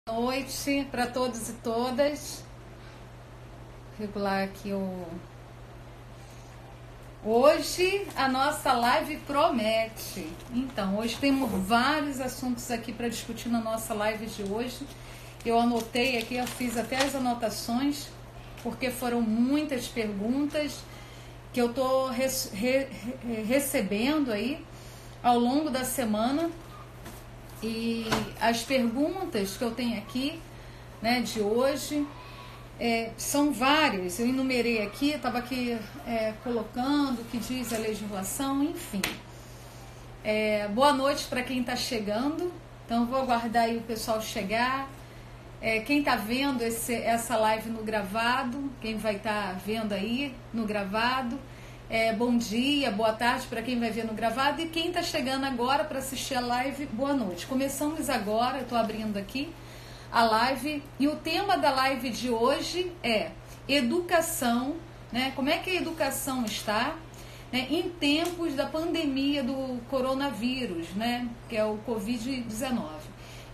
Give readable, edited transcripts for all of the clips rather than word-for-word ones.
Boa noite para todos e todas. Regular aqui Hoje a nossa live promete. Então, hoje temos vários assuntos aqui para discutir na nossa live de hoje. Eu anotei aqui, eu fiz até as anotações, porque foram muitas perguntas que eu estou recebendo aí ao longo da semana. E as perguntas que eu tenho aqui, né, de hoje, são várias. Eu enumerei aqui, estava aqui colocando o que diz a legislação, enfim. Boa noite para quem está chegando. Então, vou aguardar aí o pessoal chegar. Quem está vendo essa live no gravado, quem vai estar vendo aí no gravado, bom dia, boa tarde para quem vai ver no gravado, e quem está chegando agora para assistir a live, boa noite. Começamos agora, eu estou abrindo aqui a live, e o tema da live de hoje é educação, né? Como é que a educação está, né, em tempos da pandemia do coronavírus, né, que é o Covid-19.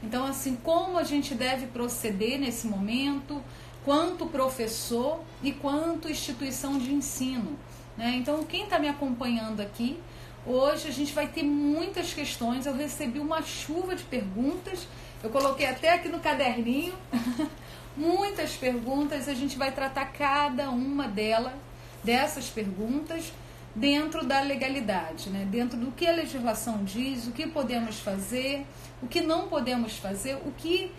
Então, assim, como a gente deve proceder nesse momento, quanto professor e quanto instituição de ensino, né? Então, quem está me acompanhando aqui, hoje a gente vai ter muitas questões. Eu recebi uma chuva de perguntas, eu coloquei até aqui no caderninho, muitas perguntas. A gente vai tratar cada uma dessas perguntas dentro da legalidade, né? Dentro do que a legislação diz, o que podemos fazer, o que não podemos fazer, o que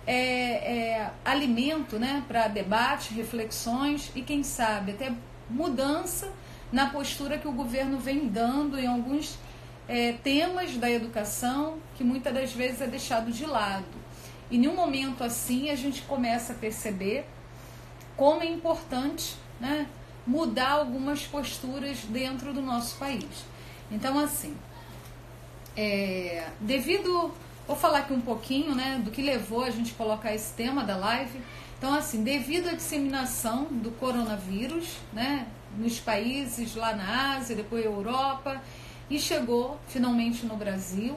é alimento, né, para debate, reflexões e, quem sabe, até mudança na postura que o governo vem dando em alguns temas da educação, que muitas das vezes é deixado de lado. E num momento assim a gente começa a perceber como é importante, né, mudar algumas posturas dentro do nosso país. Então, assim, vou falar aqui um pouquinho, né, do que levou a gente colocar esse tema da live. Então, assim, devido à disseminação do coronavírus, né, nos países lá na Ásia, depois Europa, e chegou finalmente no Brasil,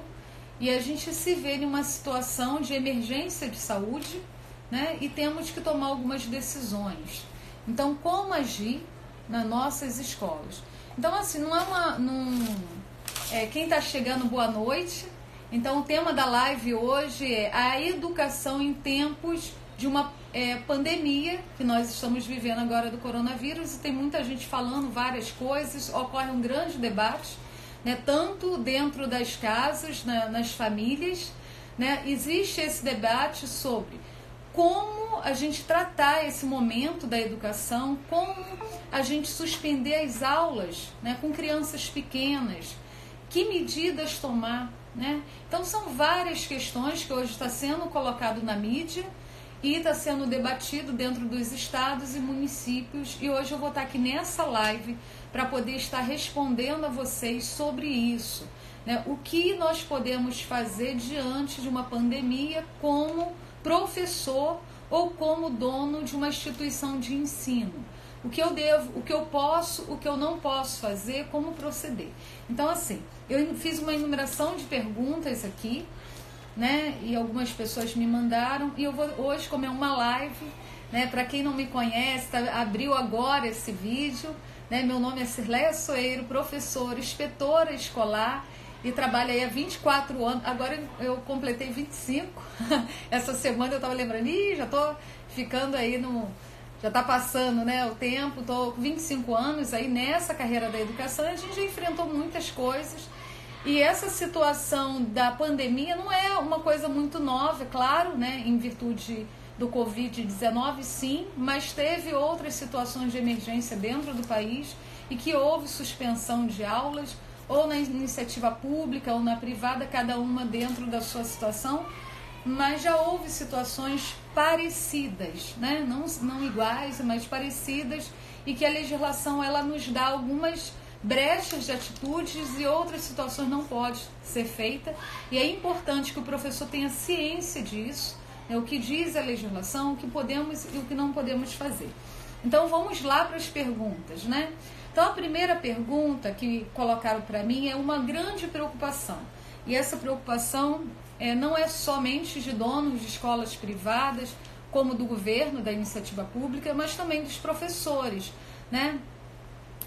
e a gente se vê em uma situação de emergência de saúde, né, e temos que tomar algumas decisões. Então, como agir nas nossas escolas? Então, assim, quem está chegando, boa noite. Então, o tema da live hoje é a educação em tempos de uma pandemia que nós estamos vivendo agora do coronavírus, e tem muita gente falando várias coisas, ocorre um grande debate, né, tanto dentro das casas, nas famílias, né, existe esse debate sobre como a gente tratar esse momento da educação, como a gente suspender as aulas, né, com crianças pequenas, que medidas tomar, né? Então, são várias questões que hoje está sendo colocado na mídia e está sendo debatido dentro dos estados e municípios, e hoje eu vou estar aqui nessa live para poder estar respondendo a vocês sobre isso, né? O que nós podemos fazer diante de uma pandemia como professor ou como dono de uma instituição de ensino. O que eu devo, o que eu posso, o que eu não posso fazer, como proceder. Então, assim, eu fiz uma enumeração de perguntas aqui, né, e algumas pessoas me mandaram, e eu vou hoje, como é uma live, né, para quem não me conhece, abriu agora esse vídeo, né, meu nome é Cirleia Soeiro, professora, inspetora escolar, e trabalho aí há 24 anos, agora eu completei 25, essa semana eu estava lembrando, já estou ficando aí já está passando, né, o tempo, estou com 25 anos aí nessa carreira da educação, e a gente já enfrentou muitas coisas. E essa situação da pandemia não é uma coisa muito nova, é claro, né, em virtude do Covid-19, sim, mas teve outras situações de emergência dentro do país e que houve suspensão de aulas, ou na iniciativa pública ou na privada, cada uma dentro da sua situação, mas já houve situações parecidas, né, não iguais, mas parecidas, e que a legislação ela nos dá algumas brechas de atitudes e outras situações não pode ser feita, e é importante que o professor tenha ciência disso, né, o que diz a legislação, o que podemos e o que não podemos fazer. Então vamos lá para as perguntas, né? Então a primeira pergunta que colocaram para mim é uma grande preocupação. E essa preocupação não é somente de donos de escolas privadas, como do governo, da iniciativa pública, mas também dos professores, né?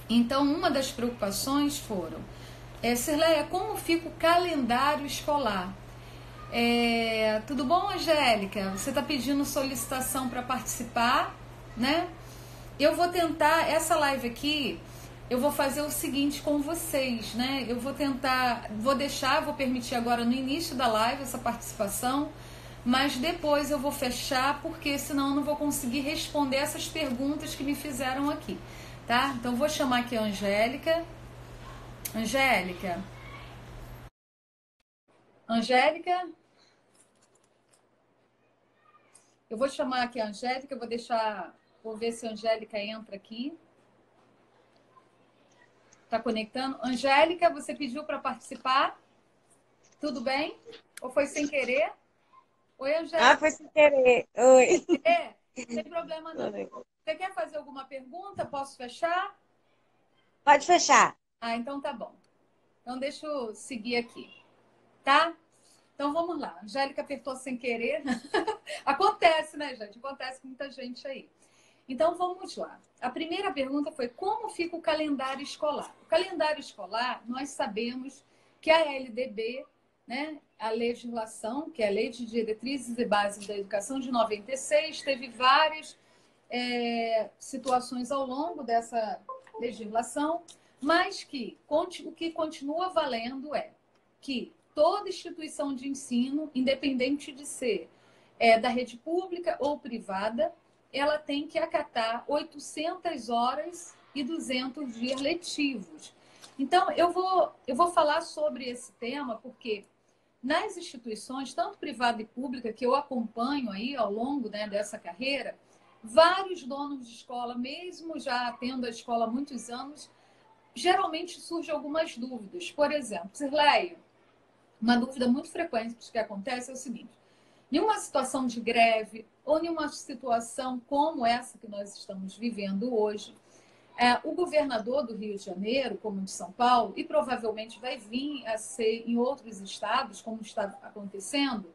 Então, uma das preocupações foram, Cirleia, como fica o calendário escolar? Tudo bom, Angélica? Você está pedindo solicitação para participar, né? Eu vou tentar, essa live aqui, eu vou fazer o seguinte com vocês, né? Eu vou tentar, vou permitir agora no início da live essa participação, mas depois eu vou fechar, porque senão eu não vou conseguir responder essas perguntas que me fizeram aqui, tá? Então vou chamar aqui a Angélica. Angélica? Eu vou chamar aqui a Angélica, vou ver se a Angélica entra aqui. Tá conectando? Angélica, você pediu para participar? Tudo bem? Ou foi sem querer? Oi, Angélica. Foi sem querer. Oi. Não tem problema não. Você quer fazer alguma pergunta? Posso fechar? Pode fechar. Então tá bom. Então deixa eu seguir aqui, tá? Então vamos lá. A Angélica apertou sem querer. Acontece, né, gente? Acontece com muita gente aí. Então vamos lá. A primeira pergunta foi como fica o calendário escolar? O calendário escolar, nós sabemos que a LDB, né, a legislação, que é a Lei de Diretrizes e Bases da Educação de 96, teve várias situações ao longo dessa legislação, mas que o que continua valendo é que toda instituição de ensino, independente de ser da rede pública ou privada, ela tem que acatar 800 horas e 200 dias letivos. Então, eu vou falar sobre esse tema porque nas instituições, tanto privada e pública, que eu acompanho aí ao longo, né, dessa carreira, vários donos de escola, mesmo já tendo a escola há muitos anos, geralmente surgem algumas dúvidas. Por exemplo, Cirleia, uma dúvida muito frequente que acontece é o seguinte: em uma situação de greve ou em uma situação como essa que nós estamos vivendo hoje, o governador do Rio de Janeiro, como de São Paulo, e provavelmente vai vir a ser em outros estados, como está acontecendo,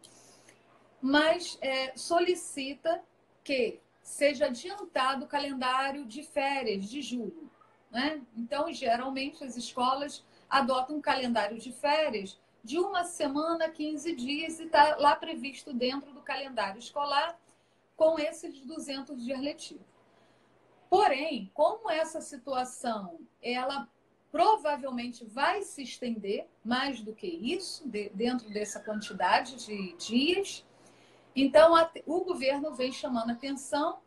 mas solicita que seja adiantado o calendário de férias de julho, né? Então, geralmente, as escolas adotam um calendário de férias de uma semana, 15 dias, e está lá previsto dentro do calendário escolar com esses 200 dias letivos. Porém, como essa situação, ela provavelmente vai se estender mais do que isso, dentro dessa quantidade de dias, então o governo vem chamando a atenção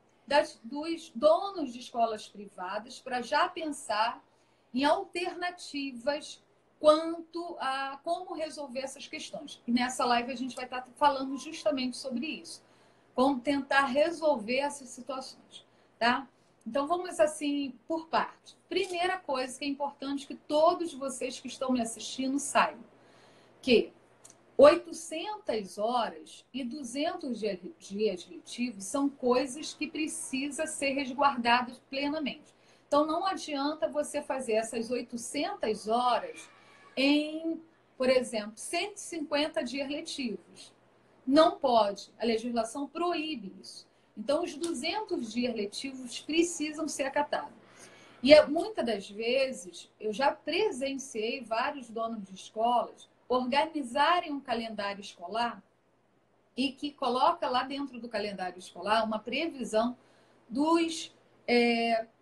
dos donos de escolas privadas para já pensar em alternativas quanto a como resolver essas questões. E nessa live a gente vai estar falando justamente sobre isso, como tentar resolver essas situações, tá? Então vamos assim por parte. Primeira coisa que é importante que todos vocês que estão me assistindo saibam, que 800 horas e 200 dias letivos são coisas que precisam ser resguardadas plenamente. Então, não adianta você fazer essas 800 horas em, por exemplo, 150 dias letivos. Não pode. A legislação proíbe isso. Então, os 200 dias letivos precisam ser acatados. E muitas das vezes, eu já presenciei vários donos de escolas organizarem um calendário escolar e que coloca lá dentro do calendário escolar uma previsão dos,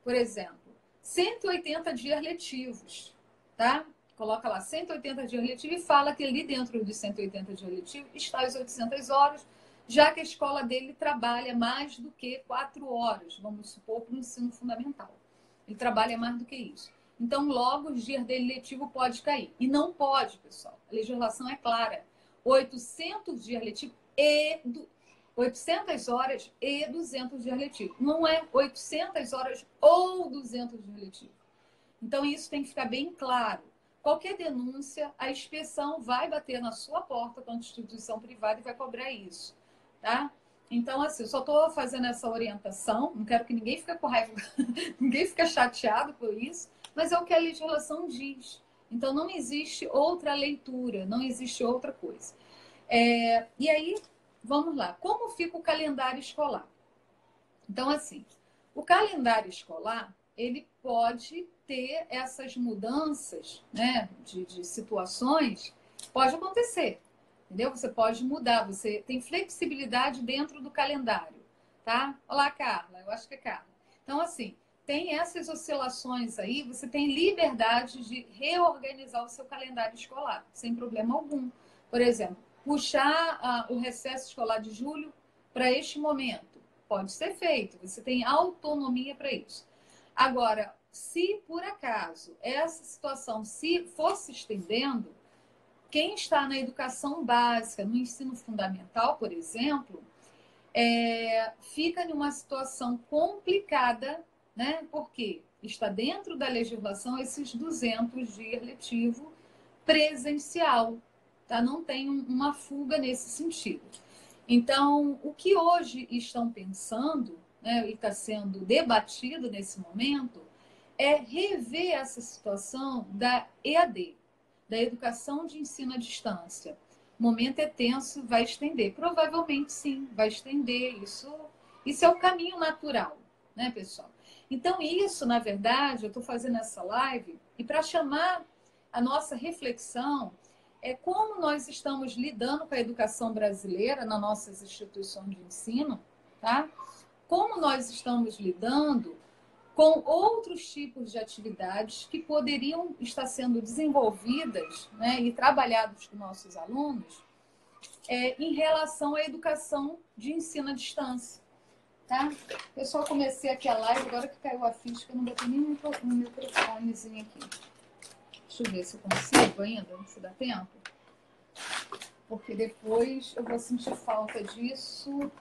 por exemplo, 180 dias letivos, tá? Coloca lá 180 dias letivos e fala que ali dentro dos 180 dias letivos está as 800 horas, já que a escola dele trabalha mais do que 4 horas, vamos supor, para o ensino fundamental. Ele trabalha mais do que isso. Então, logo, o dia dele letivo pode cair. E não pode, pessoal. A legislação é clara. 800 dias letivos 800 horas e 200 dias letivos. Não é 800 horas ou 200 dias letivos. Então, isso tem que ficar bem claro. Qualquer denúncia, a inspeção vai bater na sua porta com a instituição privada e vai cobrar isso, tá? Então, assim, eu só estou fazendo essa orientação, não quero que ninguém fique com raiva, ninguém fique chateado por isso, mas é o que a legislação diz. Então, não existe outra leitura, não existe outra coisa. E aí, vamos lá. Como fica o calendário escolar? Então, assim, o calendário escolar, ele pode ter essas mudanças, né, de situações, pode acontecer, entendeu? Você pode mudar, você tem flexibilidade dentro do calendário, tá? Olá, Carla, eu acho que é Carla. Então, assim, tem essas oscilações aí, você tem liberdade de reorganizar o seu calendário escolar, sem problema algum. Por exemplo, puxar o recesso escolar de julho para este momento. Pode ser feito, você tem autonomia para isso. Agora, se por acaso essa situação se for se estendendo, quem está na educação básica, no ensino fundamental, por exemplo, fica em uma situação complicada, né? Porque está dentro da legislação esses 200 dias letivo presencial, tá? Não tem uma fuga nesse sentido. Então, o que hoje estão pensando, né, e está sendo debatido nesse momento, é rever essa situação da EAD, da educação de ensino à distância. O momento é tenso, vai estender. Provavelmente sim, vai estender. Isso é o caminho natural, né, pessoal? Então, isso, na verdade, eu estou fazendo essa live e para chamar a nossa reflexão como nós estamos lidando com a educação brasileira nas nossas instituições de ensino, tá? Como nós estamos lidando com outros tipos de atividades que poderiam estar sendo desenvolvidas, né, e trabalhados com nossos alunos em relação à educação de ensino à distância. Tá? Eu só comecei aqui a live, agora que caiu a ficha, que eu não botei nem um microfonezinho aqui. Deixa eu ver se eu consigo ainda, se dá tempo. Porque depois eu vou sentir falta disso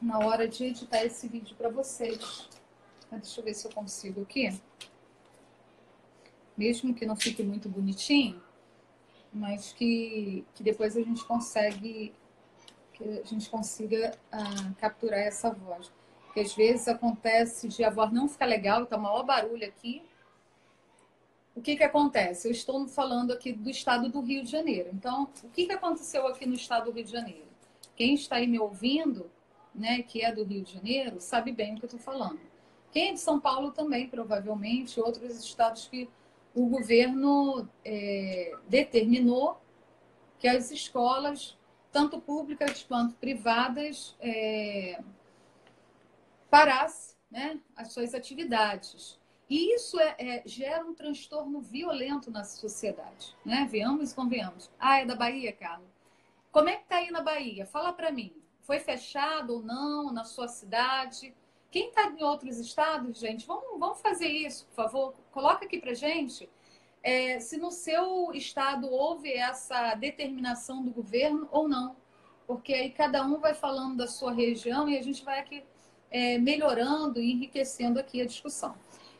na hora de editar esse vídeo para vocês. Deixa eu ver se eu consigo aqui. Mesmo que não fique muito bonitinho, mas que depois a gente consegue, que a gente consiga capturar essa voz. Porque às vezes acontece de a voz não ficar legal, tá o maior barulho aqui. O que acontece? Eu estou falando aqui do estado do Rio de Janeiro. Então, o que aconteceu aqui no estado do Rio de Janeiro? Quem está aí me ouvindo, né, que é do Rio de Janeiro, sabe bem o que eu estou falando. Quem é de São Paulo também, provavelmente, outros estados que o governo determinou que as escolas, tanto públicas quanto privadas, parassem, né, as suas atividades. E isso gera um transtorno violento na sociedade, né? Venhamos e convenhamos. É da Bahia, Carlos? Como é que tá aí na Bahia? Fala para mim. Foi fechado ou não na sua cidade? Quem está em outros estados, gente, vamos fazer isso, por favor. Coloca aqui para gente se no seu estado houve essa determinação do governo ou não. Porque aí cada um vai falando da sua região e a gente vai aqui melhorando e enriquecendo aqui a discussão.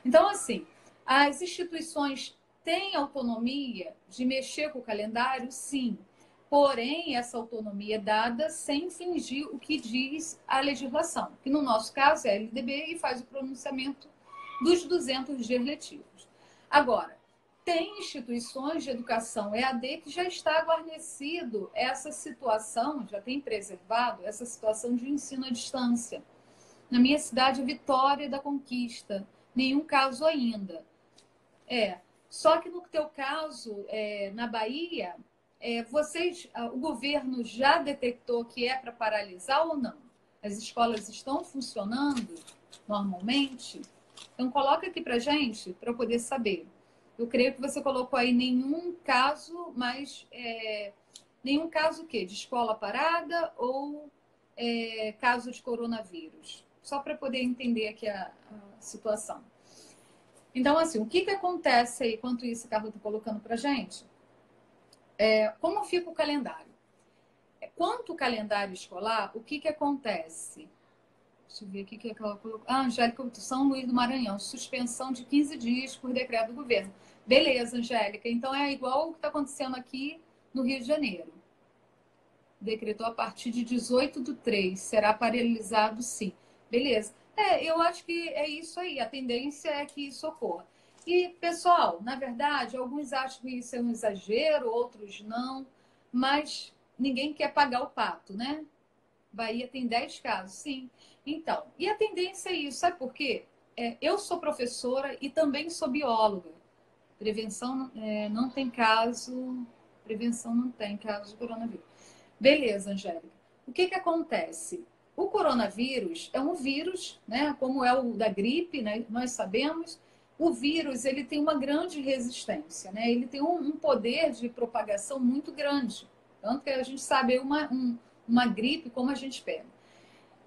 Então, assim, as instituições têm autonomia de mexer com o calendário? Sim. Porém, essa autonomia é dada sem infringir o que diz a legislação, que no nosso caso é a LDB e faz o pronunciamento dos 200 dias letivos. Agora, tem instituições de educação EAD que já está guarnecido essa situação, já tem preservado essa situação de ensino à distância. Na minha cidade, Vitória da Conquista, nenhum caso ainda. Só que no teu caso, na Bahia, o governo já detectou que é para paralisar ou não? As escolas estão funcionando normalmente? Então, coloca aqui para gente, para eu poder saber. Eu creio que você colocou aí nenhum caso, mas nenhum caso o quê? De escola parada ou caso de coronavírus? Só para poder entender aqui a situação. Então, assim, o que acontece aí, quanto isso, Carlos está colocando para gente? Como fica o calendário? Quanto ao calendário escolar, o que acontece? Deixa eu ver aqui que ela colocou. Angélica, São Luís do Maranhão, suspensão de 15 dias por decreto do governo. Beleza, Angélica. Então é igual o que está acontecendo aqui no Rio de Janeiro. Decretou a partir de 18/3. Será paralisado, sim. Beleza. Eu acho que é isso aí. A tendência é que isso ocorra. E, pessoal, na verdade, alguns acham que isso é um exagero, outros não, mas ninguém quer pagar o pato, né? Bahia tem 10 casos, sim. Então, e a tendência é isso, sabe por quê? Eu sou professora e também sou bióloga. Prevenção não tem caso, prevenção não tem caso de coronavírus. Beleza, Angélica. O que acontece? O coronavírus é um vírus, né? Como é o da gripe, né? Nós sabemos. O vírus ele tem uma grande resistência, né? Ele tem um poder de propagação muito grande. Tanto que a gente sabe uma gripe como a gente pega.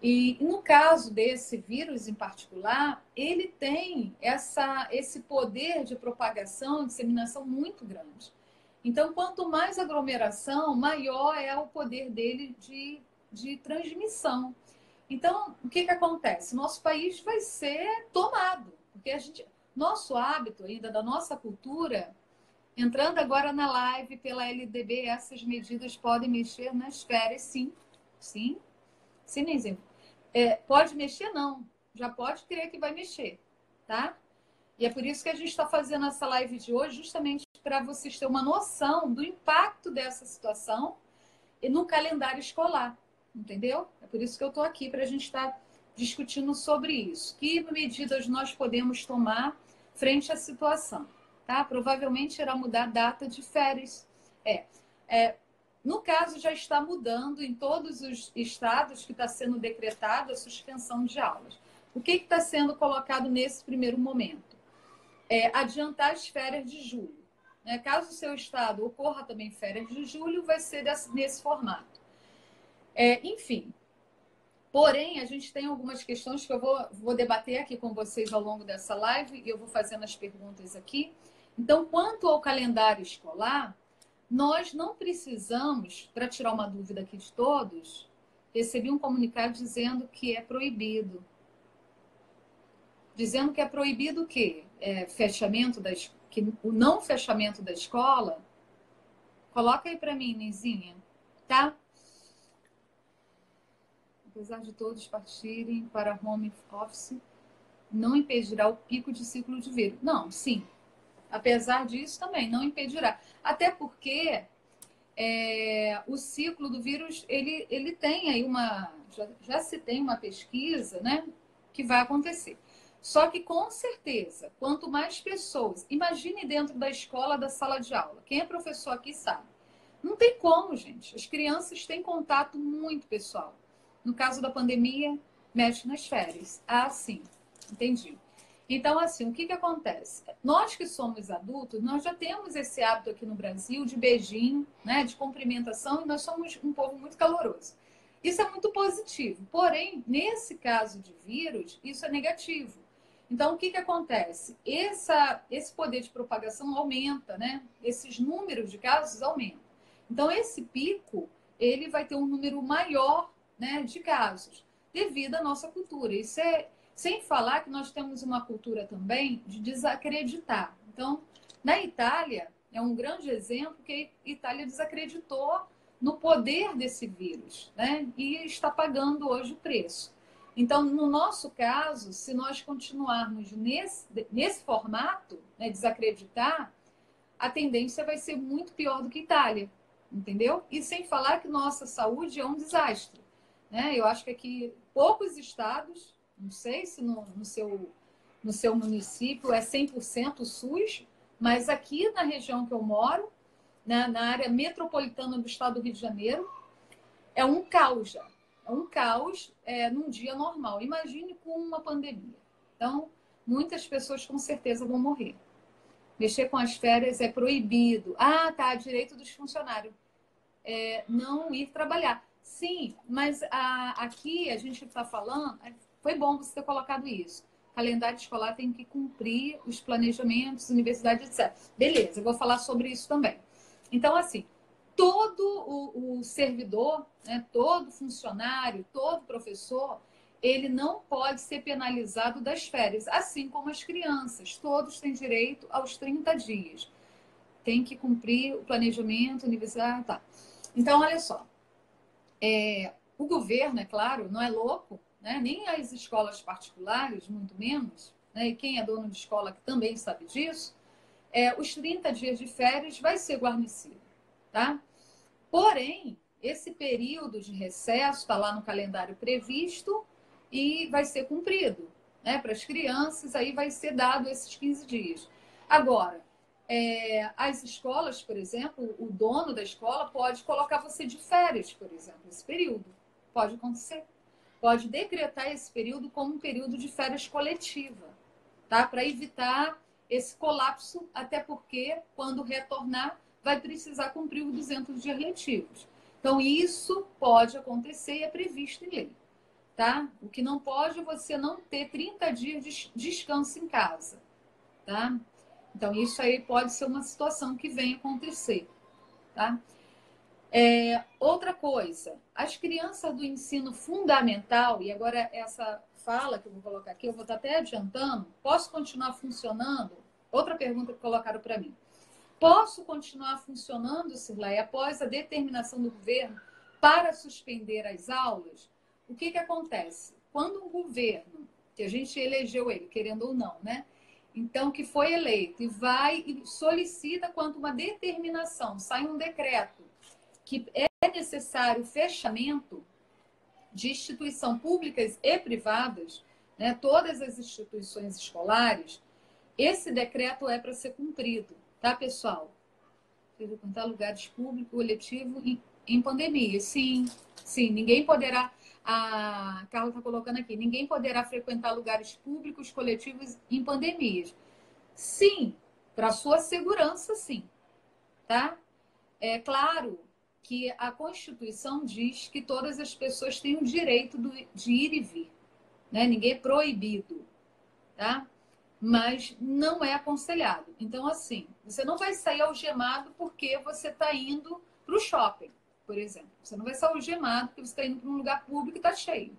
E no caso desse vírus em particular, ele tem esse poder de propagação, disseminação muito grande. Então, quanto mais aglomeração, maior é o poder dele de transmissão. Então, o que acontece? Nosso país vai ser tomado, porque nosso hábito ainda, da nossa cultura, entrando agora na live pela LDB, essas medidas podem mexer nas férias, sim. Sim, sim, Nenzinho. Pode mexer, não. Já pode crer que vai mexer, tá? E é por isso que a gente está fazendo essa live de hoje, justamente para vocês terem uma noção do impacto dessa situação no calendário escolar, entendeu? É por isso que eu estou aqui, para a gente estar discutindo sobre isso. Que medidas nós podemos tomar frente à situação, tá? Provavelmente irá mudar a data de férias. No caso, já está mudando em todos os estados que está sendo decretada a suspensão de aulas. O que está sendo colocado nesse primeiro momento? Adiantar as férias de julho. Né? Caso o seu estado ocorra também férias de julho, vai ser nesse formato. Enfim, porém, a gente tem algumas questões que eu vou debater aqui com vocês ao longo dessa live e eu vou fazendo as perguntas aqui. Então, quanto ao calendário escolar, nós não precisamos, para tirar uma dúvida aqui de todos, recebi um comunicado dizendo que é proibido. Dizendo que é proibido o quê? O não fechamento da escola. Coloca aí para mim, Nizinha, tá? Apesar de todos partirem para home office, não impedirá o pico de ciclo de vírus. Não, sim. Apesar disso, também não impedirá. Até porque o ciclo do vírus, ele tem aí já se tem uma pesquisa, né, que vai acontecer. Só que, com certeza, quanto mais pessoas... Imagine dentro da escola, da sala de aula. Quem é professor aqui sabe. Não tem como, gente. As crianças têm contato muito pessoal. No caso da pandemia, mexe nas férias. Ah, sim. Entendi. Então, assim, o que acontece? Nós que somos adultos, nós já temos esse hábito aqui no Brasil de beijinho, né, de cumprimentação, e nós somos um povo muito caloroso. Isso é muito positivo. Porém, nesse caso de vírus, isso é negativo. Então, o que acontece? Esse poder de propagação aumenta, né? Esses números de casos aumentam. Então, esse pico, ele vai ter um número maior, né, de casos, devido à nossa cultura. Isso sem falar que nós temos uma cultura também de desacreditar. Então, na Itália, é um grande exemplo que a Itália desacreditou no poder desse vírus, né? E está pagando hoje o preço. Então, no nosso caso, se nós continuarmos nesse formato, né, desacreditar, a tendência vai ser muito pior do que a Itália, entendeu? E sem falar que nossa saúde é um desastre, né? Eu acho que aqui poucos estados, não sei se no seu município é 100% SUS, mas aqui na região que eu moro, né, na área metropolitana do estado do Rio de Janeiro, é um caos já. É um caos num dia normal. Imagine com uma pandemia. Então, muitas pessoas com certeza vão morrer. Mexer com as férias é proibido. Ah, tá, direito dos funcionários. Não ir trabalhar. Sim, mas aqui a gente está falando... Foi bom você ter colocado isso. O calendário escolar tem que cumprir os planejamentos, universidade, etc. Beleza, eu vou falar sobre isso também. Então, assim, todo o servidor, né, todo funcionário, todo professor, ele não pode ser penalizado das férias, assim como as crianças. Todos têm direito aos 30 dias. Tem que cumprir o planejamento, universidade, tá. Então, olha só. O governo, é claro, não é louco, né? Nem as escolas particulares, muito menos, né, e quem é dono de escola que também sabe disso, os 30 dias de férias vai ser guarnecido, tá? Porém, esse período de recesso está lá no calendário previsto e vai ser cumprido, né? Para as crianças, aí vai ser dado esses 15 dias. Agora, as escolas, por exemplo, o dono da escola pode colocar você de férias, por exemplo, esse período. Pode acontecer. Pode decretar esse período como um período de férias coletiva, tá? Para evitar esse colapso, até porque, quando retornar, vai precisar cumprir os 200 dias letivos. Então, isso pode acontecer e é previsto em lei, tá? O que não pode é você não ter 30 dias de descanso em casa, tá? Então, isso aí pode ser uma situação que venha acontecer, tá? Outra coisa, as crianças do ensino fundamental, e agora essa fala que eu vou colocar aqui, eu vou estar até adiantando, posso continuar funcionando? Outra pergunta que colocaram para mim. Posso continuar funcionando, Cirlai, após a determinação do governo para suspender as aulas? O que acontece? Quando um governo, que a gente elegeu ele, querendo ou não, né? Então, que foi eleito e vai e solicita quanto uma determinação, sai um decreto que é necessário fechamento de instituições públicas e privadas, né? Todas as instituições escolares, esse decreto é para ser cumprido, tá, pessoal? Frequentar lugares públicos, coletivo em pandemia. Sim, sim, ninguém poderá. A Carla está colocando aqui, ninguém poderá frequentar lugares públicos, coletivos em pandemias. Sim, para sua segurança, sim, tá? É claro que a Constituição diz que todas as pessoas têm o direito de ir e vir, né? Ninguém é proibido, tá? Mas não é aconselhado. Então, assim, você não vai sair algemado porque você está indo para o shopping, por exemplo. Você não vai sair algemado porque você está indo para um lugar público e está cheio.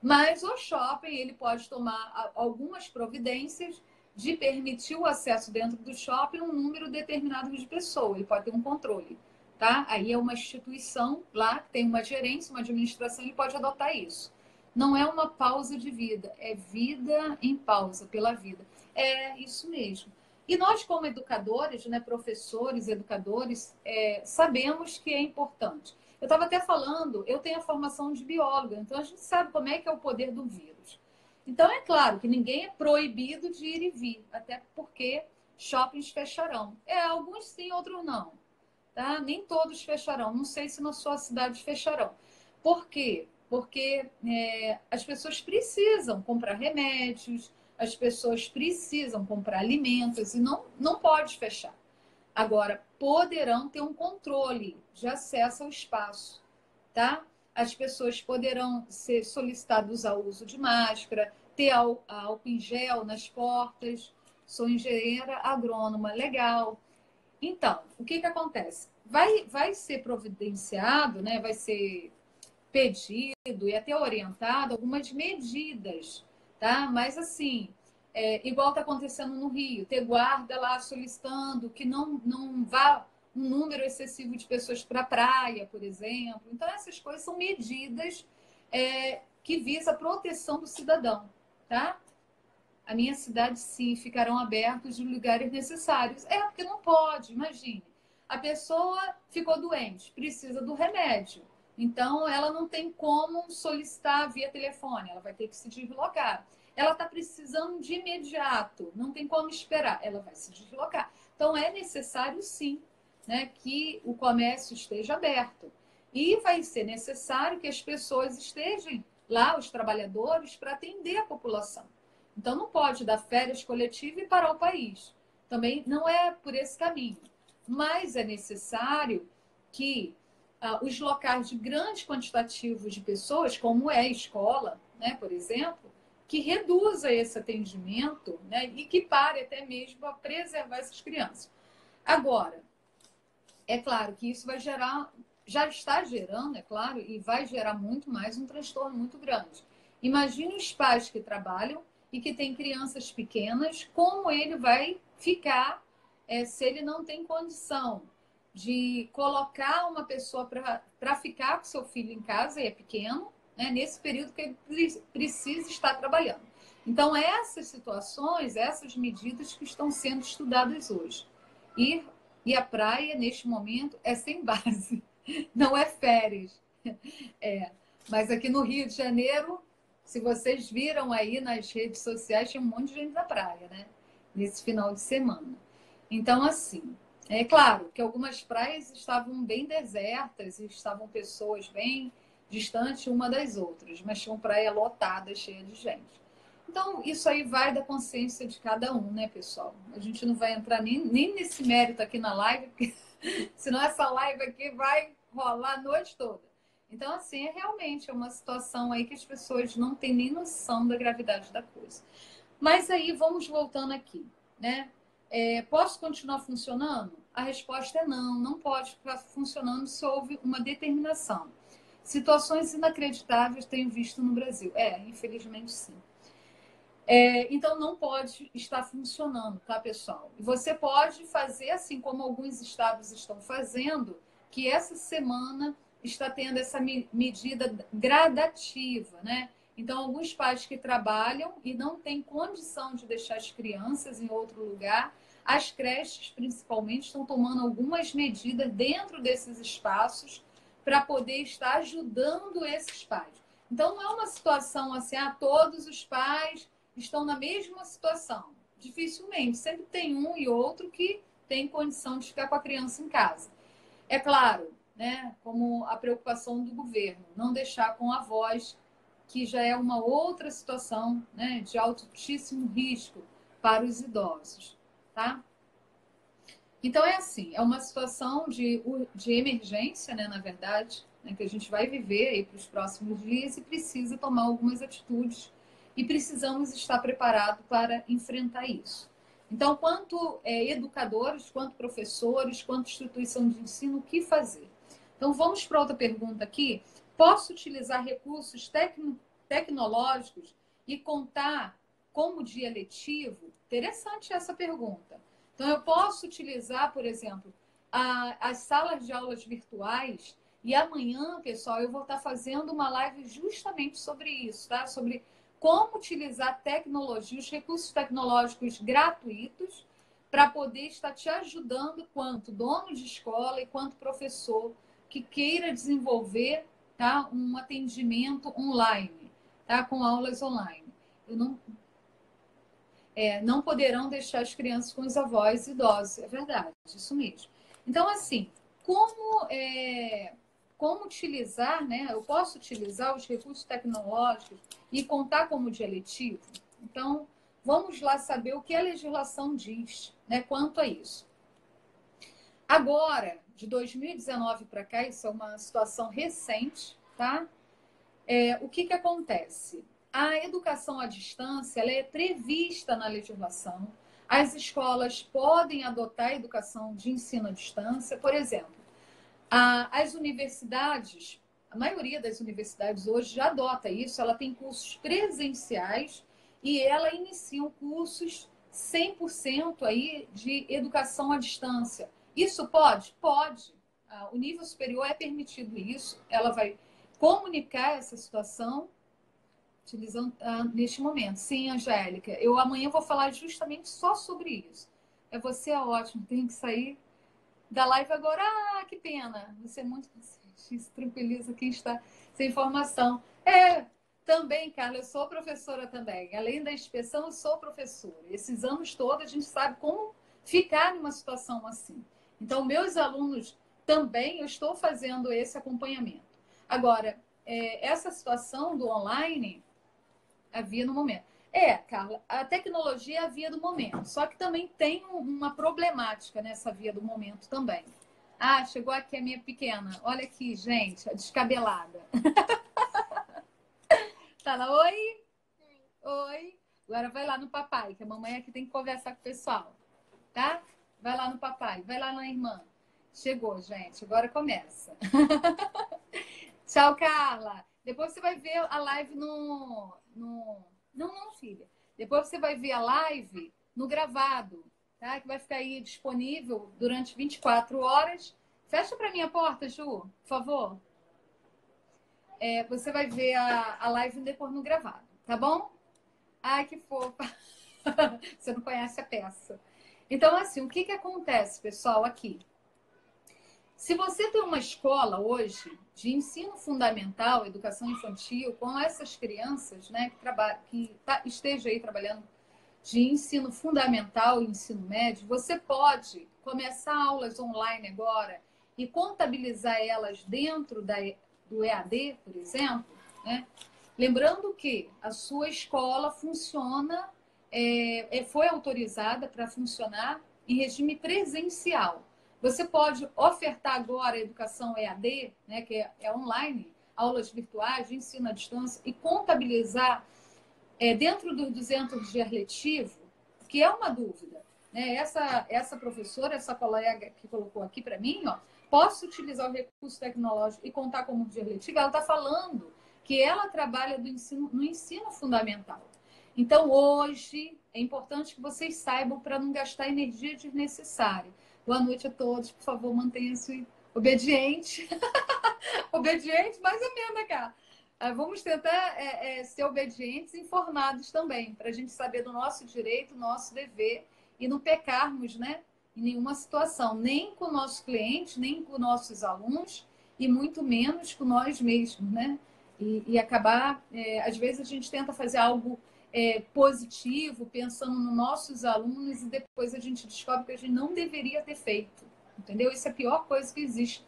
Mas o shopping, ele pode tomar algumas providências de permitir o acesso dentro do shopping a um número determinado de pessoas. Ele pode ter um controle, tá? Aí é uma instituição lá, que tem uma gerência, uma administração, ele pode adotar isso. Não é uma pausa de vida, é vida em pausa pela vida. É isso mesmo. E nós, como educadores, né, professores, educadores, sabemos que é importante. Eu estava até falando, eu tenho a formação de bióloga, então a gente sabe como é que é o poder do vírus. Então, é claro que ninguém é proibido de ir e vir, até porque shoppings fecharão. Alguns sim, outros não. Tá? Nem todos fecharão. Não sei se na sua cidade fecharão. Por quê? Porque as pessoas precisam comprar remédios, as pessoas precisam comprar alimentos e não pode fechar. Agora, poderão ter um controle de acesso ao espaço, tá? As pessoas poderão ser solicitadas ao uso de máscara, ter álcool em gel nas portas. Sou engenheira agrônoma, legal. Então, o que acontece? Vai ser providenciado, né? Vai ser pedido e até orientado algumas medidas, tá? Mas assim, igual está acontecendo no Rio, ter guarda lá solicitando que não vá um número excessivo de pessoas para a praia, por exemplo. Então, essas coisas são medidas que visam a proteção do cidadão, tá? A minha cidade, sim, ficarão abertos os lugares necessários. Porque não pode, imagine. A pessoa ficou doente, precisa do remédio. Então, ela não tem como solicitar via telefone, ela vai ter que se deslocar. Ela está precisando de imediato, não tem como esperar, ela vai se deslocar. Então, é necessário, sim, né, que o comércio esteja aberto. E vai ser necessário que as pessoas estejam lá, os trabalhadores, para atender a população. Então, não pode dar férias coletivas e parar o país. Também não é por esse caminho. Mas é necessário que os locais de grande quantitativo de pessoas, como é a escola, né, por exemplo, que reduza esse atendimento, né, e que pare até mesmo a preservar essas crianças. Agora, é claro que isso vai gerar, já está gerando, é claro, e vai gerar muito mais um transtorno muito grande. Imagine os pais que trabalham e que têm crianças pequenas, como ele vai ficar se ele não tem condição de colocar uma pessoa para ficar com seu filho em casa, e é pequeno, né, nesse período que ele precisa estar trabalhando. Então, essas situações, essas medidas que estão sendo estudadas hoje. E a praia, neste momento, é sem base, não é férias. É. Mas aqui no Rio de Janeiro, se vocês viram aí nas redes sociais, tinha um monte de gente na praia, né? Nesse final de semana. Então, assim, é claro que algumas praias estavam bem desertas e estavam pessoas bem distantes uma das outras, mas tinha uma praia lotada, cheia de gente. Então, isso aí vai da consciência de cada um, né, pessoal? A gente não vai entrar nem nesse mérito aqui na live, porque senão essa live aqui vai rolar a noite toda. Então, assim, realmente uma situação aí que as pessoas não têm nem noção da gravidade da coisa. Mas aí, vamos voltando aqui, né? Posso continuar funcionando? A resposta é não, não pode ficar funcionando se houve uma determinação. Situações inacreditáveis tenho visto no Brasil. Infelizmente sim. Então não pode estar funcionando, tá, pessoal? E você pode fazer assim como alguns estados estão fazendo, que essa semana está tendo essa medida gradativa, né? Então, alguns pais que trabalham e não têm condição de deixar as crianças em outro lugar, as creches, principalmente, estão tomando algumas medidas dentro desses espaços para poder estar ajudando esses pais. Então, não é uma situação assim, todos os pais estão na mesma situação. Dificilmente, sempre tem um e outro que tem condição de ficar com a criança em casa. É claro, né, como a preocupação do governo, não deixar com avós, que já é uma outra situação, né, de altíssimo risco para os idosos, tá? Então é assim, é uma situação de emergência, né, na verdade, né, que a gente vai viver aí para os próximos dias e precisa tomar algumas atitudes e precisamos estar preparados para enfrentar isso. Então, quanto educadores, quanto professores, quanto instituição de ensino, o que fazer? Então, vamos para outra pergunta aqui. Posso utilizar recursos tecnológicos e contar como dia letivo? Interessante essa pergunta. Então, eu posso utilizar, por exemplo, as salas de aulas virtuais e amanhã, pessoal, eu vou estar fazendo uma live justamente sobre isso, tá? Sobre como utilizar tecnologia, os recursos tecnológicos gratuitos para poder estar te ajudando quanto dono de escola e quanto professor que queira desenvolver, tá, um atendimento online, tá, com aulas online. Eu não poderão deixar as crianças com os avós idosos. É verdade, isso mesmo. Então, assim, como utilizar, né? Eu posso utilizar os recursos tecnológicos e contar como dia letivo? Então, vamos lá saber o que a legislação diz, né, quanto a isso. Agora, de 2019 para cá, isso é uma situação recente, tá? O que acontece? A educação à distância ela é prevista na legislação. As escolas podem adotar a educação de ensino à distância. Por exemplo, as universidades, a maioria das universidades hoje já adota isso. Ela tem cursos presenciais e ela inicia cursos 100% aí de educação à distância. Isso pode? Pode. O nível superior é permitido isso. Ela vai comunicar essa situação utilizando neste momento. Sim, Angélica, eu amanhã vou falar justamente só sobre isso. Você é ótimo, tem que sair da live agora. Que pena. Você é muito paciente, isso tranquiliza quem está sem informação. Também, Carla, eu sou professora também. Além da inspeção, eu sou professora. Esses anos todos a gente sabe como ficar numa situação assim. Então, meus alunos também, eu estou fazendo esse acompanhamento. Agora, essa situação do online havia no momento. Carla, a tecnologia é a via do momento, só que também tem uma problemática nessa via do momento também. Chegou aqui a minha pequena. Olha aqui, gente, a descabelada. Fala, oi? Oi. Agora vai lá no papai, que a mamãe aqui tem que conversar com o pessoal, tá? Vai lá no papai, vai lá na irmã. Chegou, gente, agora começa. Tchau, Carla. Depois você vai ver a live no... Não, filha. Depois você vai ver a live no gravado, tá? Que vai ficar aí disponível durante 24 horas. Fecha para mim a porta, Ju, por favor. Você vai ver a live depois no gravado, tá bom? Ai, que fofa. Você não conhece a peça. Então, assim, o que que acontece, pessoal, aqui? Se você tem uma escola hoje de ensino fundamental, educação infantil, com essas crianças, né, esteja aí trabalhando de ensino fundamental e ensino médio, você pode começar aulas online agora e contabilizar elas dentro do EAD, por exemplo, né? Lembrando que a sua escola funciona, foi autorizada para funcionar em regime presencial. Você pode ofertar agora a educação EAD, né, que é online, aulas virtuais de ensino à distância, e contabilizar dentro dos 200 dias letivo, que é uma dúvida. Né? Essa professora, essa colega que colocou aqui para mim, ó, posso utilizar o recurso tecnológico e contar como dia letivo? Ela está falando que ela trabalha no ensino fundamental. Então, hoje, é importante que vocês saibam para não gastar energia desnecessária. Boa noite a todos. Por favor, mantenham-se obediente. Obediente, mais ou menos, cara. Vamos tentar ser obedientes e informados também, para a gente saber do nosso direito, do nosso dever e não pecarmos, né, em nenhuma situação, nem com o nosso cliente, nem com nossos alunos e muito menos com nós mesmos, né? E acabar, às vezes a gente tenta fazer algo positivo, pensando nos nossos alunos e depois a gente descobre que a gente não deveria ter feito, entendeu? Isso é a pior coisa que existe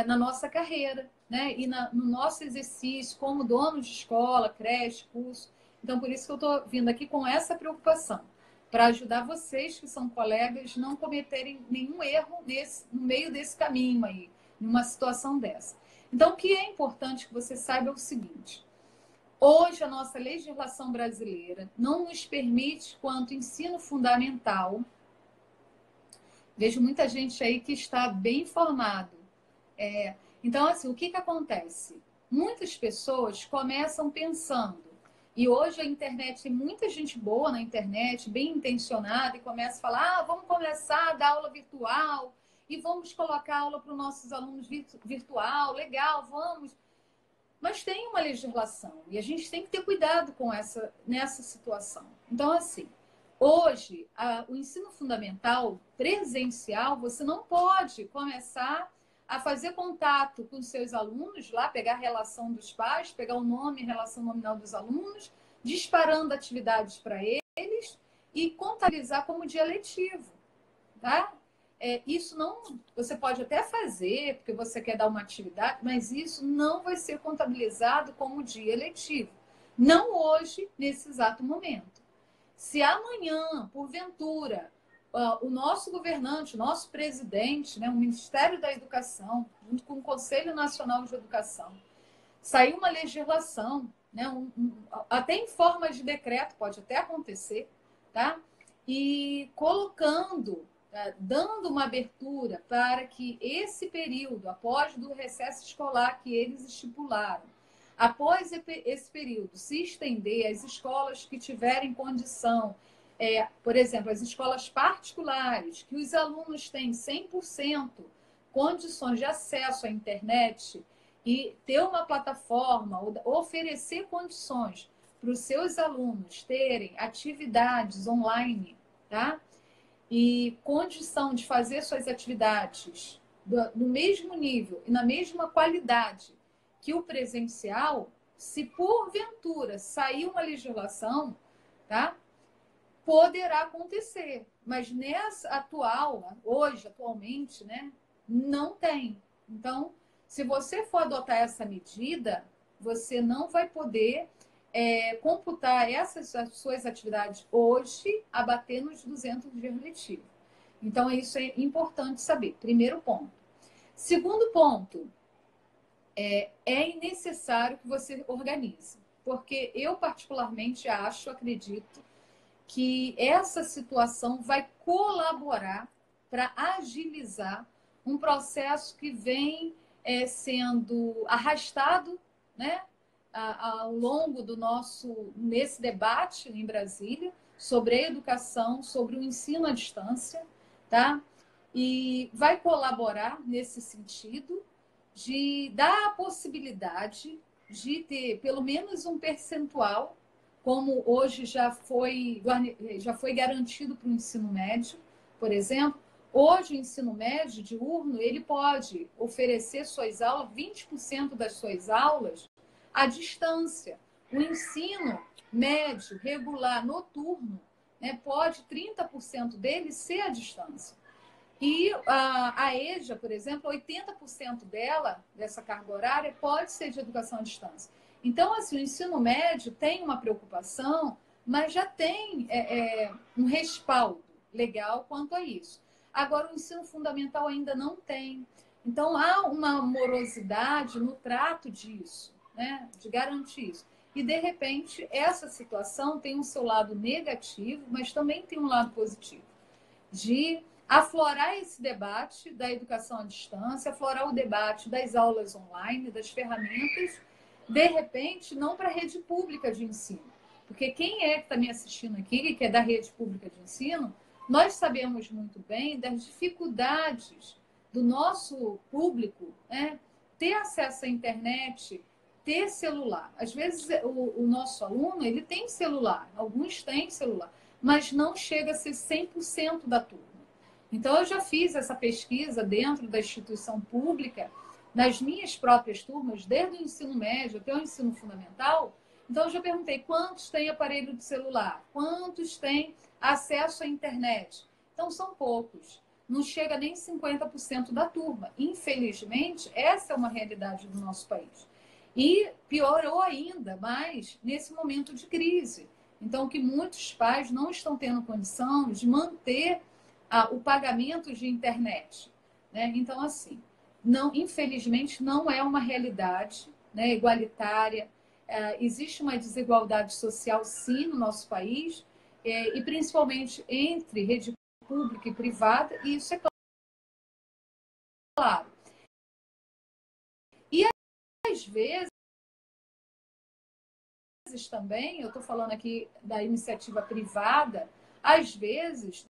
na nossa carreira, né? E no nosso exercício como dono de escola, creche, curso. Então, por isso que eu estou vindo aqui com essa preocupação, para ajudar vocês, que são colegas, não cometerem nenhum erro no meio desse caminho aí, numa situação dessa. Então, o que é importante que você saiba é o seguinte: hoje a nossa legislação brasileira não nos permite, quanto ensino fundamental, vejo muita gente aí que está bem informado. Então, assim, o que que acontece? Muitas pessoas começam pensando, e hoje a internet tem muita gente boa na internet, bem intencionada, e começa a falar: vamos começar a dar aula virtual, e vamos colocar aula para os nossos alunos virtual, legal, vamos. Mas tem uma legislação, e a gente tem que ter cuidado com nessa situação. Então, assim, hoje, o ensino fundamental presencial, você não pode começar a fazer contato com seus alunos, lá pegar a relação dos pais, pegar o nome e relação nominal dos alunos, disparando atividades para eles e contabilizar como dia letivo, tá? Isso não, você pode até fazer, porque você quer dar uma atividade, mas isso não vai ser contabilizado como dia letivo. Não hoje, nesse exato momento. Se amanhã, porventura, o nosso governante, o nosso presidente, né, o Ministério da Educação, junto com o Conselho Nacional de Educação, sair uma legislação, né, até em forma de decreto, pode até acontecer, tá? E colocando, dando uma abertura para que esse período, após do recesso escolar que eles estipularam, após esse período se estender, as escolas que tiverem condição, por exemplo, as escolas particulares, que os alunos têm 100% condições de acesso à internet e ter uma plataforma, oferecer condições para os seus alunos terem atividades online, tá? E condição de fazer suas atividades no mesmo nível e na mesma qualidade que o presencial, se porventura sair uma legislação, tá? Poderá acontecer, mas nessa atualmente, né, não tem. Então, se você for adotar essa medida, você não vai poder computar essas suas atividades hoje a bater nos 200 dias letivos. Então, isso é importante saber. Primeiro ponto. Segundo ponto, é necessário que você organize. Porque eu, particularmente, acredito que essa situação vai colaborar para agilizar um processo que vem sendo arrastado, né, ao longo nesse debate em Brasília sobre a educação, sobre o ensino à distância, tá? E vai colaborar nesse sentido de dar a possibilidade de ter pelo menos um percentual, como hoje já foi garantido para o ensino médio, por exemplo. Hoje, o ensino médio diurno, ele pode oferecer suas aulas, 20% das suas aulas, à distância. O ensino médio, regular, noturno, né, pode 30% dele ser à distância. E a EJA, por exemplo, 80% dela, dessa carga horária, pode ser de educação à distância. Então, assim, o ensino médio tem uma preocupação, mas já tem um respaldo legal quanto a isso. Agora, o ensino fundamental ainda não tem. Então, há uma morosidade no trato disso, né, de garantir isso. E, de repente, essa situação tem um seu lado negativo, mas também tem um lado positivo, de aflorar esse debate da educação à distância, aflorar o debate das aulas online, das ferramentas, de repente, não para a rede pública de ensino. Porque quem é que está me assistindo aqui, que é da rede pública de ensino, nós sabemos muito bem das dificuldades do nosso público, né, ter acesso à internet, ter celular. Às vezes, o nosso aluno, ele tem celular, alguns têm celular, mas não chega a ser 100% da turma. Então, eu já fiz essa pesquisa dentro da instituição pública, nas minhas próprias turmas, desde o ensino médio até o ensino fundamental. Então, eu já perguntei quantos têm aparelho de celular, quantos têm acesso à internet. Então, são poucos. Não chega nem 50% da turma. Infelizmente, essa é uma realidade do nosso país. E piorou ainda mais nesse momento de crise. Então, que muitos pais não estão tendo condição de manter o pagamento de internet, né? Então, assim, não, infelizmente, não é uma realidade, né, igualitária. Existe uma desigualdade social, sim, no nosso país, e principalmente entre rede pública e privada, e isso é claro. E, às vezes, também, eu estou falando aqui da iniciativa privada, às vezes...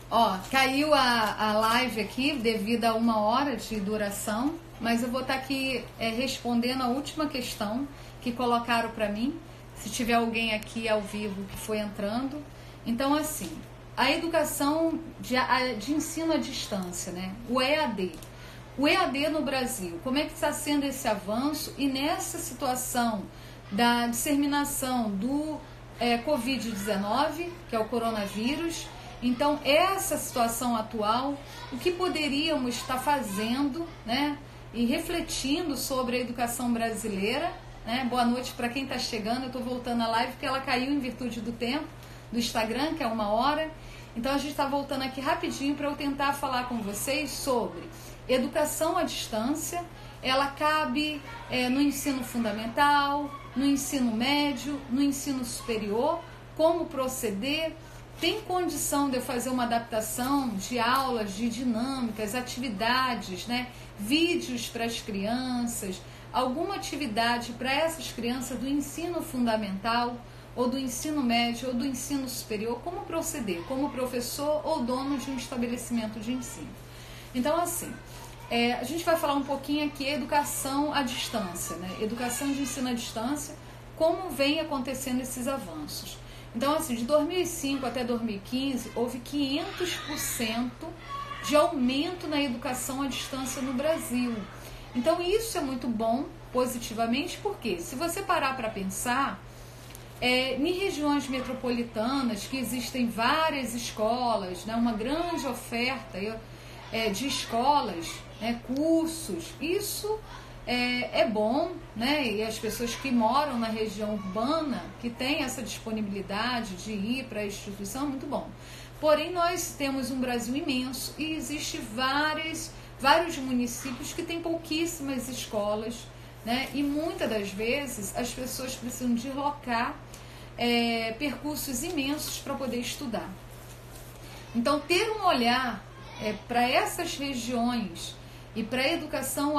Ó, caiu a live aqui devido a 1 hora de duração, mas eu vou estar aqui respondendo a última questão que colocaram para mim, se tiver alguém aqui ao vivo que foi entrando. Então, assim, a educação de ensino à distância, né? O EAD. O EAD no Brasil, como é que está sendo esse avanço? E nessa situação da disseminação do Covid-19, que é o coronavírus. Então, essa situação atual, o que poderíamos estar fazendo, né, e refletindo sobre a educação brasileira, né? Boa noite para quem está chegando. Eu estou voltando a live porque ela caiu em virtude do tempo do Instagram, que é 1 hora. Então, a gente está voltando aqui rapidinho para eu tentar falar com vocês sobre educação à distância. Ela cabe no ensino fundamental, no ensino médio, no ensino superior, como proceder. Tem condição de eu fazer uma adaptação de aulas, de dinâmicas, atividades, né? Vídeos para as crianças, alguma atividade para essas crianças do ensino fundamental, ou do ensino médio, ou do ensino superior, como proceder, como professor ou dono de um estabelecimento de ensino. Então, assim, a gente vai falar um pouquinho aqui educação à distância, né? Educação de ensino à distância, como vem acontecendo esses avanços. Então, assim, de 2005 até 2015, houve 500% de aumento na educação à distância no Brasil. Então, isso é muito bom, positivamente, porque se você parar para pensar, em regiões metropolitanas, que existem várias escolas, né, uma grande oferta de escolas, né, cursos, isso é bom, né? E as pessoas que moram na região urbana, que têm essa disponibilidade de ir para a instituição, é muito bom. Porém, nós temos um Brasil imenso e existe vários municípios que têm pouquíssimas escolas, né? E muitas das vezes as pessoas precisam deslocar percursos imensos para poder estudar. Então, ter um olhar para essas regiões e para a educação,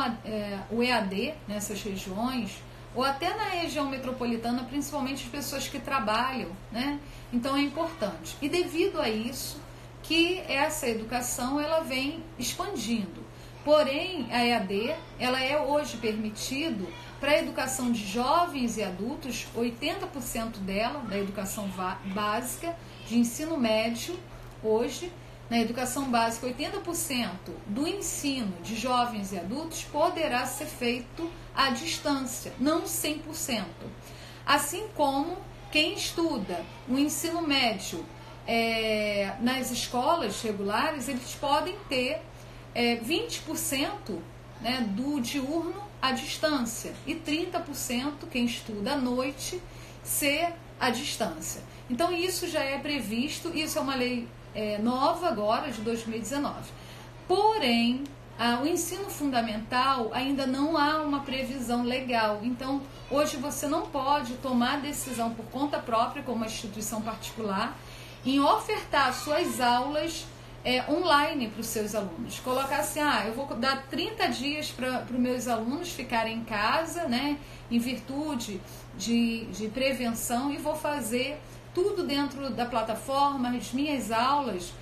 o EAD nessas regiões, ou até na região metropolitana, principalmente as pessoas que trabalham, né? Então é importante. E devido a isso, que essa educação ela vem expandindo. Porém, a EAD, ela é hoje permitido para a educação de jovens e adultos, 80% dela, da educação básica, de ensino médio, hoje, na educação básica, 80% do ensino de jovens e adultos poderá ser feito à distância, não 100%. Assim como quem estuda o ensino médio nas escolas regulares, eles podem ter 20%, né, do diurno à distância e 30% quem estuda à noite ser à distância. Então isso já é previsto, isso é uma lei nova agora, de 2019. Porém, o ensino fundamental ainda não há uma previsão legal. Então, hoje você não pode tomar decisão por conta própria, como uma instituição particular, em ofertar suas aulas online para os seus alunos. Colocar assim, eu vou dar 30 dias para os meus alunos ficarem em casa, né, em virtude de prevenção, e vou fazer tudo dentro da plataforma, as minhas aulas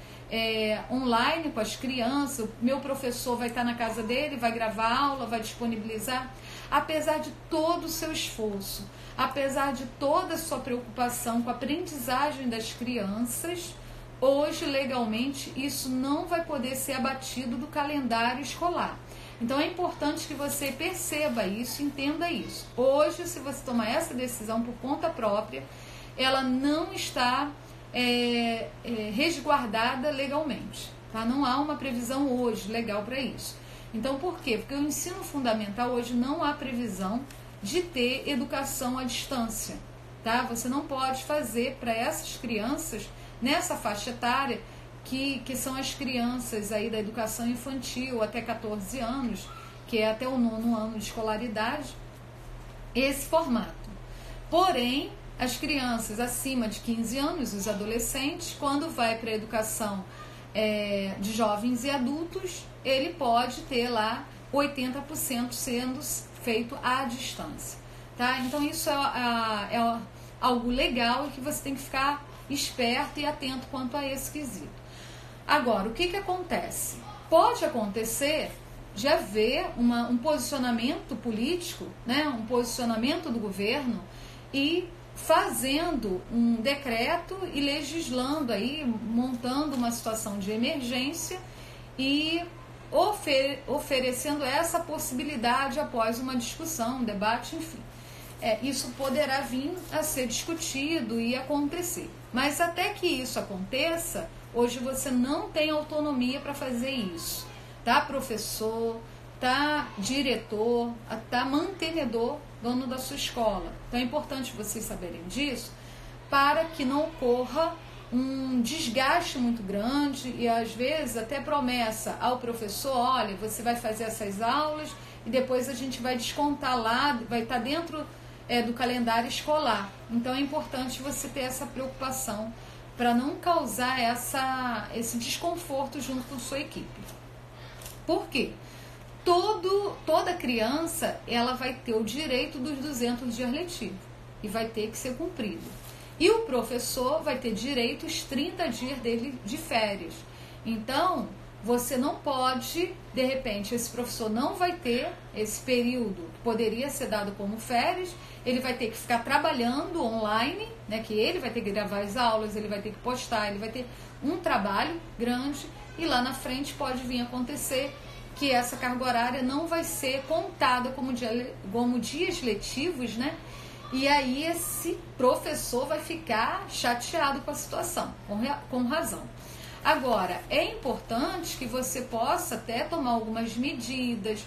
online com as crianças, o meu professor vai estar na casa dele, vai gravar a aula, vai disponibilizar. Apesar de todo o seu esforço, apesar de toda a sua preocupação com a aprendizagem das crianças, hoje, legalmente, isso não vai poder ser abatido do calendário escolar. Então, é importante que você perceba isso, entenda isso. Hoje, se você tomar essa decisão por conta própria, ela não está resguardada legalmente. Tá? Não há uma previsão hoje legal para isso. Então, por quê? Porque o ensino fundamental hoje não há previsão de ter educação à distância. Tá? Você não pode fazer para essas crianças, nessa faixa etária, que são as crianças aí da educação infantil até 14 anos, que é até o 9º ano de escolaridade, esse formato. Porém, as crianças acima de 15 anos, os adolescentes, quando vai para a educação de jovens e adultos, ele pode ter lá 80% sendo feito à distância. Tá? Então isso é algo legal e que você tem que ficar esperto e atento quanto a esse quesito. Agora, o que acontece? Pode acontecer de haver um posicionamento político, né, um posicionamento do governo e fazendo um decreto e legislando aí, montando uma situação de emergência e oferecendo essa possibilidade após uma discussão, um debate, enfim. Isso poderá vir a ser discutido e acontecer. Mas até que isso aconteça, hoje você não tem autonomia para fazer isso. Tá, professor, tá, diretor, tá, mantenedor, dono da sua escola. Então é importante vocês saberem disso para que não ocorra um desgaste muito grande e às vezes até promessa ao professor, olha, você vai fazer essas aulas e depois a gente vai descontar lá, vai estar dentro do calendário escolar. Então é importante você ter essa preocupação para não causar esse desconforto junto com sua equipe. Por quê? Toda criança ela vai ter o direito dos 200 dias letivos e vai ter que ser cumprido. E o professor vai ter direito aos 30 dias dele de férias. Então, você não pode, de repente, esse professor não vai ter esse período que poderia ser dado como férias, ele vai ter que ficar trabalhando online, né, que ele vai ter que gravar as aulas, ele vai ter que postar, ele vai ter um trabalho grande e lá na frente pode vir a acontecer que essa carga horária não vai ser contada como dias letivos, né? E aí esse professor vai ficar chateado com a situação, com razão. Agora, é importante que você possa até tomar algumas medidas,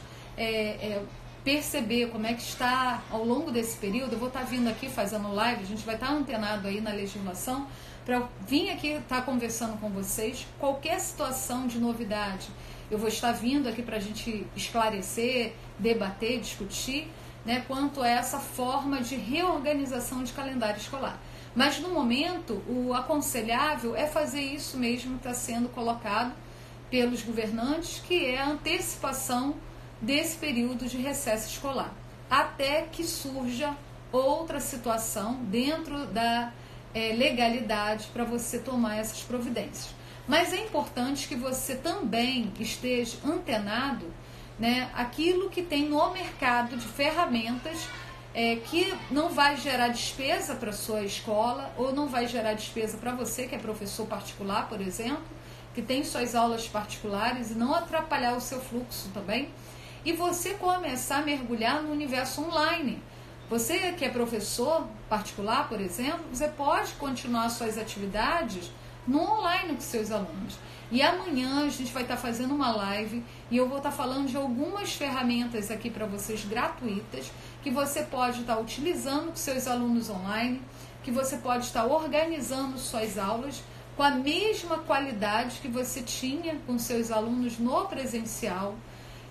perceber como é que está ao longo desse período. Eu vou estar vindo aqui fazendo live, a gente vai estar antenado aí na legislação, para vir aqui estar conversando com vocês. Qualquer situação de novidade, eu vou estar vindo aqui para a gente esclarecer, debater, discutir, né, quanto a essa forma de reorganização de calendário escolar. Mas no momento, o aconselhável é fazer isso mesmo que está sendo colocado pelos governantes, que é a antecipação desse período de recesso escolar, até que surja outra situação dentro da legalidade para você tomar essas providências. Mas é importante que você também esteja antenado né, aquilo que tem no mercado de ferramentas que não vai gerar despesa para a sua escola ou não vai gerar despesa para você, que é professor particular, por exemplo, que tem suas aulas particulares, e não atrapalhar o seu fluxo também. E você começar a mergulhar no universo online. Você que é professor particular, por exemplo, você pode continuar suas atividades no online com seus alunos. E amanhã a gente vai estar fazendo uma live e eu vou estar falando de algumas ferramentas aqui para vocês gratuitas que você pode estar utilizando com seus alunos online, que você pode estar organizando suas aulas com a mesma qualidade que você tinha com seus alunos no presencial,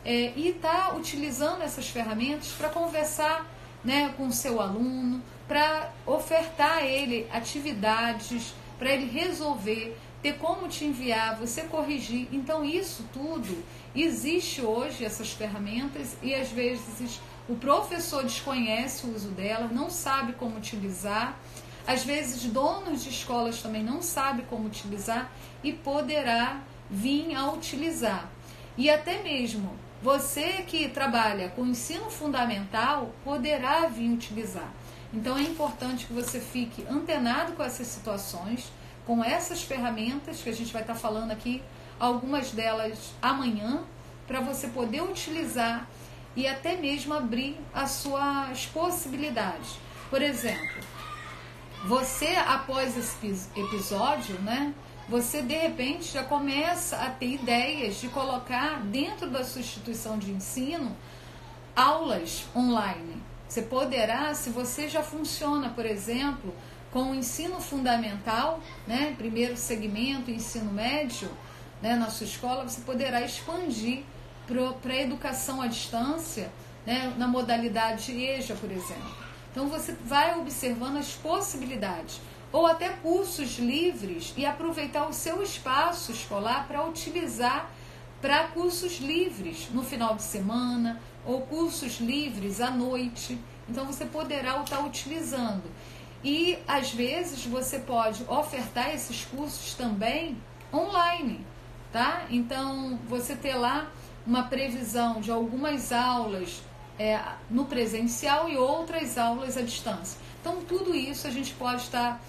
e estar utilizando essas ferramentas para conversar, né, com o seu aluno, para ofertar a ele atividades, para ele resolver, ter como te enviar, você corrigir. Então isso tudo existe hoje, essas ferramentas, e às vezes o professor desconhece o uso dela, não sabe como utilizar. Às vezes donos de escolas também não sabem como utilizar e poderá vir a utilizar. E até mesmo você que trabalha com ensino fundamental poderá vir utilizar. Então é importante que você fique antenado com essas situações, com essas ferramentas que a gente vai estar falando aqui, algumas delas amanhã, para você poder utilizar e até mesmo abrir as suas possibilidades. Por exemplo, você após esse episódio, né, você de repente já começa a ter ideias de colocar dentro da sua instituição de ensino aulas online. Você poderá, se você já funciona, por exemplo, com o ensino fundamental, né, primeiro segmento, ensino médio, né, na sua escola, você poderá expandir para a educação à distância, né, na modalidade EJA, por exemplo. Então você vai observando as possibilidades, ou até cursos livres, e aproveitar o seu espaço escolar para utilizar para cursos livres no final de semana, ou cursos livres à noite. Então você poderá estar utilizando. E às vezes você pode ofertar esses cursos também online, tá? Então você ter lá uma previsão de algumas aulas no presencial e outras aulas à distância. Então tudo isso a gente pode estar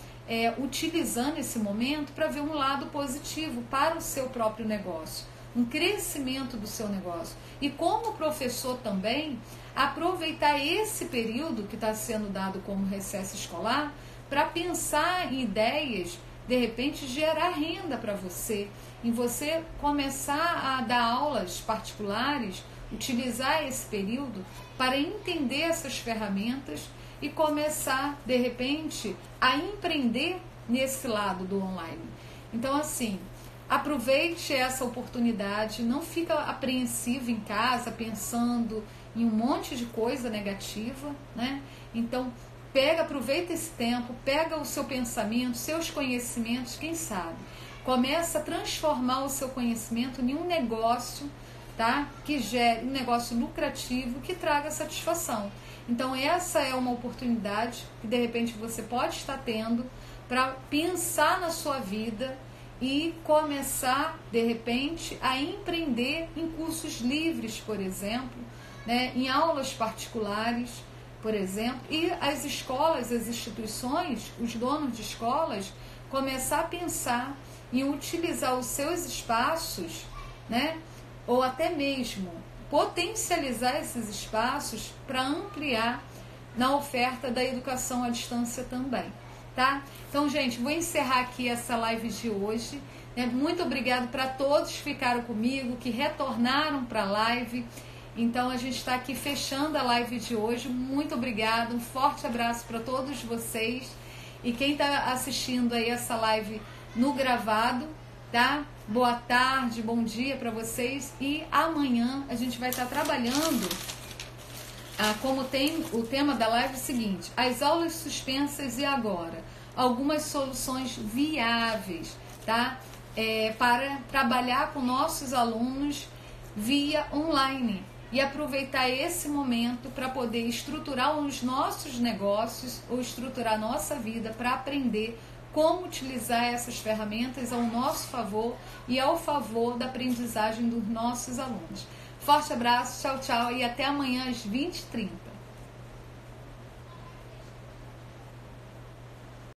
utilizando esse momento para ver um lado positivo para o seu próprio negócio, um crescimento do seu negócio. E como professor também, aproveitar esse período que está sendo dado como recesso escolar para pensar em ideias, de repente gerar renda para você, em você começar a dar aulas particulares, utilizar esse período para entender essas ferramentas e começar, de repente, a empreender nesse lado do online. Então, assim, aproveite essa oportunidade, não fica apreensivo em casa, pensando em um monte de coisa negativa, né? Então, aproveita esse tempo, pega o seu pensamento, seus conhecimentos, quem sabe, começa a transformar o seu conhecimento em um negócio, tá? Que gere um negócio lucrativo, que traga satisfação. Então essa é uma oportunidade que de repente você pode estar tendo para pensar na sua vida e começar de repente a empreender em cursos livres, por exemplo, né? Em aulas particulares, por exemplo, e as escolas, as instituições, os donos de escolas, começar a pensar em utilizar os seus espaços, né? Ou até mesmo potencializar esses espaços para ampliar na oferta da educação à distância também, tá? Então, gente, vou encerrar aqui essa live de hoje, né? Muito obrigado para todos que ficaram comigo, que retornaram para a live. Então, a gente está aqui fechando a live de hoje. Muito obrigado, um forte abraço para todos vocês. E quem está assistindo aí essa live no gravado, tá? Boa tarde, bom dia para vocês. E amanhã a gente vai estar trabalhando, como tem o tema da live seguinte: as aulas suspensas e agora? Algumas soluções viáveis, tá? Para trabalhar com nossos alunos via online. E aproveitar esse momento para poder estruturar os nossos negócios ou estruturar a nossa vida para aprender como utilizar essas ferramentas ao nosso favor e ao favor da aprendizagem dos nossos alunos. Forte abraço, tchau, tchau e até amanhã às 20h30.